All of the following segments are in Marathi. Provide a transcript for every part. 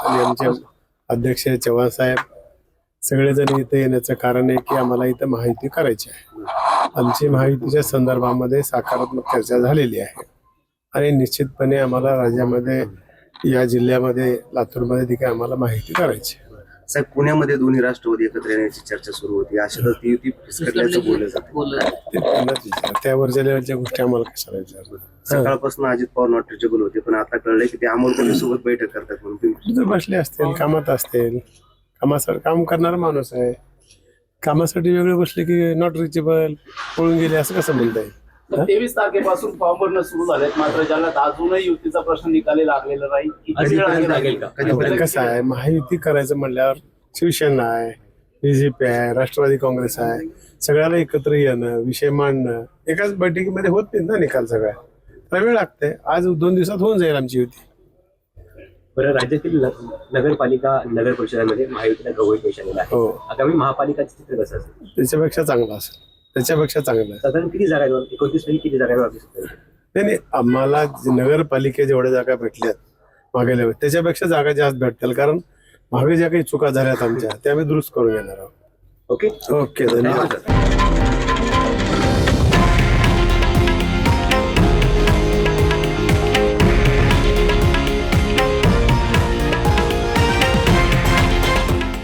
आणि आमचे अध्यक्ष चव्हाण साहेब सगळेजण इथे येण्याचं कारण आहे की आम्हाला इथं महायुती करायची आहे. आमची महायुतीच्या संदर्भामध्ये सकारात्मक चर्चा झालेली आहे आणि निश्चितपणे आम्हाला राज्यामध्ये या जिल्ह्यामध्ये लातूरमध्ये देखील आम्हाला माहिती करायची आहे. साहेब, पुण्यामध्ये दोन्ही राष्ट्रवादी एकत्र येण्याची चर्चा सुरू होती. अशातच ती युती फिसकटल्याचं बोललं जातं. ते त्यांनाच विचार, त्यावरच्या लेवलच्या गोष्टी आम्हाला कशाला विचारणार. सकाळपासून अजित पवार नॉट रिचेबल होते, पण आता कळलंय की ते अमोल कोल्हे सोबत बैठक करतात म्हणून तुम्ही जर बसले असतील, कामात असतील, कामासाठी काम करणारा माणूस आहे, कामासाठी वेगळे बसले की नॉट रिचेबल पळून गेले असं कसं म्हणता येईल? 23 तारखेपासून फॉर्म भरणं सुरू झालेत, मात्र ज्यांना अजूनही युतीचा प्रश्न निकाली लागलेला नाही. किती वेळ लागेल का? कसं आहे, महायुती करायचं म्हणल्यावर शिवसेना आहे, बीजेपी आहे, राष्ट्रवादी काँग्रेस आहे, सगळ्याला एकत्र येणं, विषय मांडणं एकाच बैठकीमध्ये होत नाही ना निकाल. सगळ्या त्याला वेळ लागते. आज 2 दिवसात होऊन जाईल आमची युती. बरं, राज्यातील नगरपालिका नगर परिषदांमध्ये महायुतीला गवळी पेश आलेला आहे. हो, आगामी महापालिकाचं चित्र कसं असेल? त्याच्यापेक्षा चांगलं असेल, त्याच्यापेक्षा चांगलं आहे. साधारण किती जागा 29 पैकी किती जागा नाही, आम्हाला नगरपालिके जेवढ्या जागा भेटल्यात मागेल्या वेळेस त्याच्यापेक्षा जागा जास्त भेटतील, कारण मागे ज्या काही चुका झाल्यात आमच्या त्या आम्ही दुरुस्त करून येणार आहोत. ओके ओके, धन्यवाद.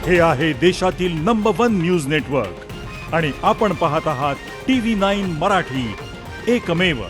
हे आहे देशातील नंबर 1 न्यूज नेटवर्क आणि आपण पाहत आहात TV9 मराठी, एकमेव.